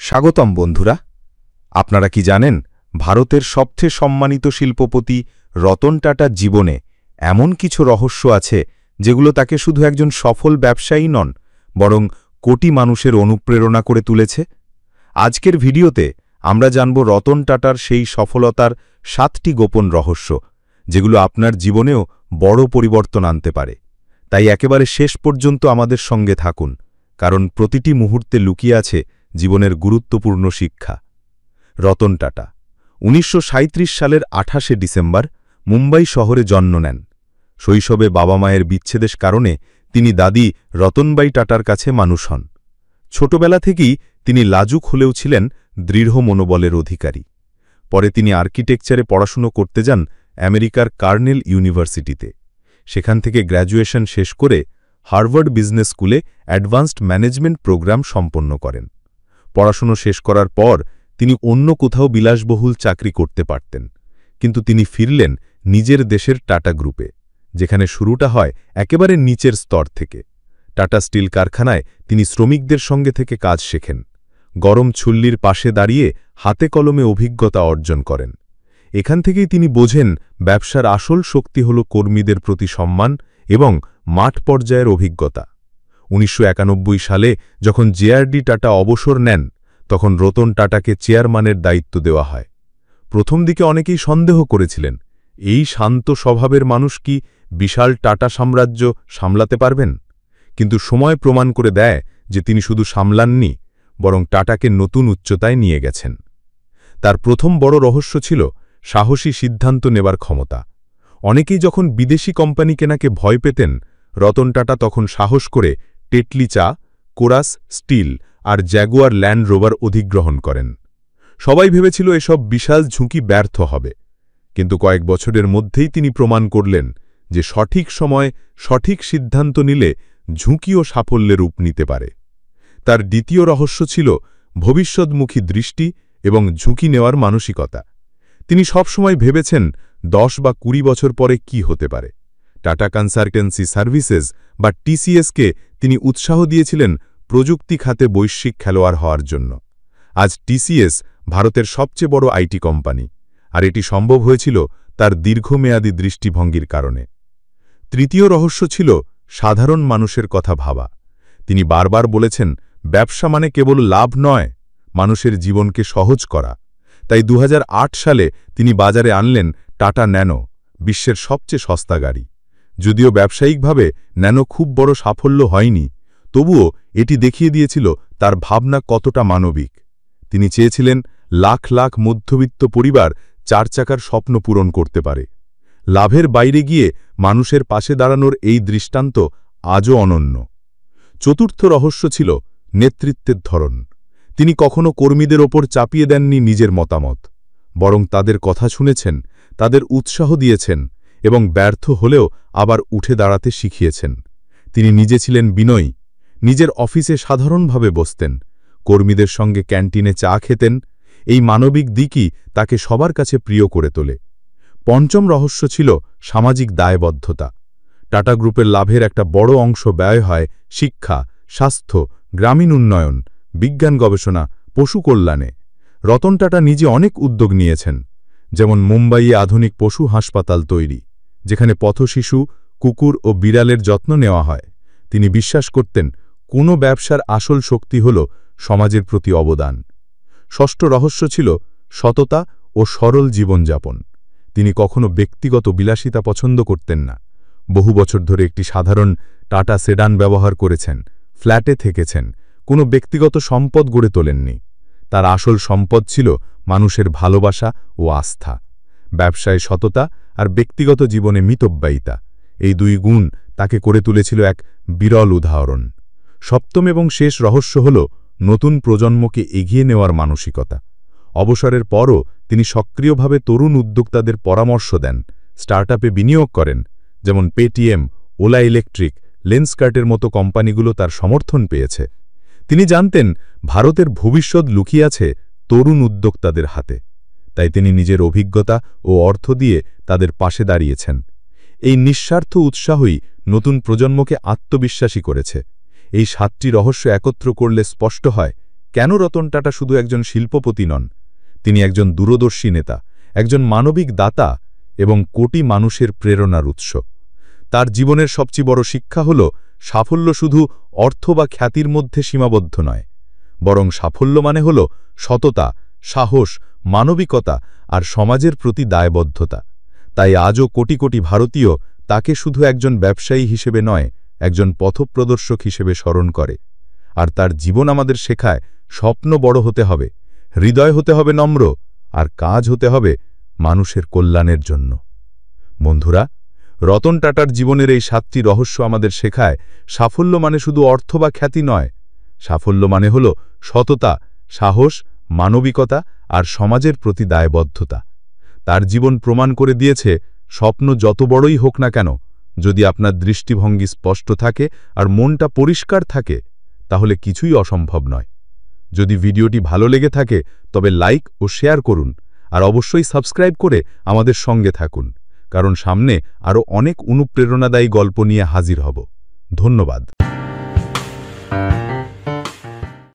স্বাগতম বন্ধুরা। আপনারা কি জানেন ভারতের সবচেয়ে সম্মানিত শিল্পপতি রতন টাটার জীবনে এমন কিছু রহস্য আছে যেগুলো তাকে শুধু একজন সফল ব্যবসায়ী নন, বরং কোটি মানুষের অনুপ্রেরণা করে তুলেছে? আজকের ভিডিওতে আমরা জানব রতন টাটার সেই সফলতার 7টি গোপন রহস্য, যেগুলো আপনার জীবনেও বড় পরিবর্তন আনতে পারে। তাই একেবারে শেষ পর্যন্ত আমাদের সঙ্গে থাকুন, কারণ প্রতিটি মুহূর্তে লুকিয়ে আছে জীবনের গুরুত্বপূর্ণ শিক্ষা। রতন টাটা ১৯৩৭ সালের ২৮শে ডিসেম্বর মুম্বাই শহরে জন্ম নেন। শৈশবে বাবা মায়ের বিচ্ছেদের কারণে তিনি দাদি রতনবাই টাটার কাছে মানুষ হন। ছোটবেলা থেকেই তিনি লাজুক হলেও ছিলেন দৃঢ় মনোবলের অধিকারী। পরে তিনি আর্কিটেকচারে পড়াশুনো করতে যান আমেরিকার কার্নেল ইউনিভার্সিটিতে। সেখান থেকে গ্র্যাজুয়েশন শেষ করে হার্ভার্ড বিজনেস স্কুলে অ্যাডভান্সড ম্যানেজমেন্ট প্রোগ্রাম সম্পন্ন করেন। পড়াশুনো শেষ করার পর তিনি অন্য কোথাও বিলাসবহুল চাকরি করতে পারতেন, কিন্তু তিনি ফিরলেন নিজের দেশের টাটা গ্রুপে, যেখানে শুরুটা হয় একেবারে নিচের স্তর থেকে। টাটা স্টিল কারখানায় তিনি শ্রমিকদের সঙ্গে থেকে কাজ শেখেন, গরম চুল্লির পাশে দাঁড়িয়ে হাতে কলমে অভিজ্ঞতা অর্জন করেন। এখান থেকেই তিনি বোঝেন ব্যবসার আসল শক্তি হল কর্মীদের প্রতি সম্মান এবং মাঠ পর্যায়ের অভিজ্ঞতা। ১৯৯১ সালে যখন জেআরডি টাটা অবসর নেন, তখন রতন টাটাকে চেয়ারম্যানের দায়িত্ব দেওয়া হয়। প্রথম দিকে অনেকেই সন্দেহ করেছিলেন, এই শান্ত স্বভাবের মানুষ কি বিশাল টাটা সাম্রাজ্য সামলাতে পারবেন? কিন্তু সময় প্রমাণ করে দেয় যে তিনি শুধু সামলাননি, বরং টাটাকে নতুন উচ্চতায় নিয়ে গেছেন। তার প্রথম বড় রহস্য ছিল সাহসী সিদ্ধান্ত নেবার ক্ষমতা। অনেকেই যখন বিদেশি কোম্পানি কেনাকে ভয় পেতেন, রতন টাটা তখন সাহস করে টেটলি চা, কোরাস স্টিল আর জ্যাগুয়ার ল্যান্ড রোভার অধিগ্রহণ করেন। সবাই ভেবেছিল এসব বিশাল ঝুঁকি ব্যর্থ হবে, কিন্তু কয়েক বছরের মধ্যেই তিনি প্রমাণ করলেন যে সঠিক সময় সঠিক সিদ্ধান্ত নিলে ঝুঁকিও সাফল্যের রূপ নিতে পারে। তার দ্বিতীয় রহস্য ছিল ভবিষ্যৎমুখী দৃষ্টি এবং ঝুঁকি নেওয়ার মানসিকতা। তিনি সবসময় ভেবেছেন 10 বা 20 বছর পরে কি হতে পারে। টাটা কনসালটেন্সি সার্ভিসেস বা টিসিএসকে তিনি উৎসাহ দিয়েছিলেন প্রযুক্তি খাতে বৈশ্বিক খেলোয়াড় হওয়ার জন্য। আজ টিসিএস ভারতের সবচেয়ে বড় আইটি কোম্পানি, আর এটি সম্ভব হয়েছিল তার দীর্ঘমেয়াদী দৃষ্টিভঙ্গির কারণে। তৃতীয় রহস্য ছিল সাধারণ মানুষের কথা ভাবা। তিনি বারবার বলেছেন, ব্যবসা মানে কেবল লাভ নয়, মানুষের জীবনকে সহজ করা। তাই ২০০৮ সালে তিনি বাজারে আনলেন টাটা ন্যানো, বিশ্বের সবচেয়ে সস্তা গাড়ি। যদিও ব্যবসায়িকভাবে ন্যানো খুব বড় সাফল্য হয়নি, তবুও এটি দেখিয়ে দিয়েছিল তার ভাবনা কতটা মানবিক। তিনি চেয়েছিলেন লাখ লাখ মধ্যবিত্ত পরিবার 4 চাকার স্বপ্ন পূরণ করতে পারে। লাভের বাইরে গিয়ে মানুষের পাশে দাঁড়ানোর এই দৃষ্টান্ত আজও অনন্য। চতুর্থ রহস্য ছিল নেতৃত্বের ধরন। তিনি কখনো কর্মীদের ওপর চাপিয়ে দেননি নিজের মতামত, বরং তাদের কথা শুনেছেন, তাদের উৎসাহ দিয়েছেন এবং ব্যর্থ হলেও আবার উঠে দাঁড়াতে শিখিয়েছেন। তিনি নিজে ছিলেন বিনয়ী, নিজের অফিসে সাধারণভাবে বসতেন, কর্মীদের সঙ্গে ক্যান্টিনে চা খেতেন। এই মানবিক দিকই তাকে সবার কাছে প্রিয় করে তোলে। পঞ্চম রহস্য ছিল সামাজিক দায়বদ্ধতা। টাটা গ্রুপের লাভের একটা বড় অংশ ব্যয় হয় শিক্ষা, স্বাস্থ্য, গ্রামীণ উন্নয়ন, বিজ্ঞান গবেষণা, পশু কল্যাণে। রতন টাটা নিজে অনেক উদ্যোগ নিয়েছেন, যেমন মুম্বাইয়ে আধুনিক পশু হাসপাতাল তৈরি, যেখানে পথশিশু, কুকুর ও বিড়ালের যত্ন নেওয়া হয়। তিনি বিশ্বাস করতেন কোনো ব্যবসার আসল শক্তি হল সমাজের প্রতি অবদান। ষষ্ঠ রহস্য ছিল সততা ও সরল জীবনযাপন। তিনি কখনো ব্যক্তিগত বিলাসিতা পছন্দ করতেন না। বহু বছর ধরে একটি সাধারণ টাটা সেডান ব্যবহার করেছেন, ফ্ল্যাটে থেকেছেন, কোনো ব্যক্তিগত সম্পদ গড়ে তোলেননি। তার আসল সম্পদ ছিল মানুষের ভালোবাসা ও আস্থা। ব্যবসায় সততা আর ব্যক্তিগত জীবনে মিতব্যয়িতা, এই দুই গুণ তাকে করে তুলেছিল এক বিরল উদাহরণ। সপ্তম এবং শেষ রহস্য হল নতুন প্রজন্মকে এগিয়ে নেওয়ার মানসিকতা। অবসরের পরও তিনি সক্রিয়ভাবে তরুণ উদ্যোক্তাদের পরামর্শ দেন, স্টার্টআপে বিনিয়োগ করেন, যেমন পেটিএম, ওলা ইলেকট্রিক, লেন্সকার্টের মতো কোম্পানিগুলো তার সমর্থন পেয়েছে। তিনি জানতেন ভারতের ভবিষ্যৎ লুকিয়ে আছে তরুণ উদ্যোক্তাদের হাতে, তাই তিনি নিজের অভিজ্ঞতা ও অর্থ দিয়ে তাদের পাশে দাঁড়িয়েছেন। এই নিঃস্বার্থ উৎসাহই নতুন প্রজন্মকে আত্মবিশ্বাসী করেছে। এই 7টি রহস্য একত্র করলে স্পষ্ট হয় কেন রতন টাটা শুধু একজন শিল্পপতি নন, তিনি একজন দূরদর্শী নেতা, একজন মানবিক দাতা এবং কোটি মানুষের প্রেরণার উৎস। তার জীবনের সবচেয়ে বড় শিক্ষা হল সাফল্য শুধু অর্থ বা খ্যাতির মধ্যে সীমাবদ্ধ নয়, বরং সাফল্য মানে হল সততা, সাহস, মানবিকতা আর সমাজের প্রতি দায়বদ্ধতা। তাই আজও কোটি কোটি ভারতীয় তাকে শুধু একজন ব্যবসায়ী হিসেবে নয়, একজন পথপ্রদর্শক হিসেবে স্মরণ করে। আর তার জীবন আমাদের শেখায় স্বপ্ন বড় হতে হবে, হৃদয় হতে হবে নম্র, আর কাজ হতে হবে মানুষের কল্যাণের জন্য। বন্ধুরা, রতন টাটার জীবনের এই 7টি রহস্য আমাদের শেখায় সাফল্য মানে শুধু অর্থ বা খ্যাতি নয়, সাফল্য মানে হল সততা, সাহস, মানবিকতা আর সমাজের প্রতি দায়বদ্ধতা। তার জীবন প্রমাণ করে দিয়েছে স্বপ্ন যত বড়ই হোক না কেন, যদি আপনার দৃষ্টিভঙ্গি স্পষ্ট থাকে আর মনটা পরিষ্কার থাকে, তাহলে কিছুই অসম্ভব নয়। যদি ভিডিওটি ভালো লেগে থাকে তবে লাইক ও শেয়ার করুন, আর অবশ্যই সাবস্ক্রাইব করে আমাদের সঙ্গে থাকুন, কারণ সামনে আরও অনেক অনুপ্রেরণাদায়ী গল্প নিয়ে হাজির হব। ধন্যবাদ।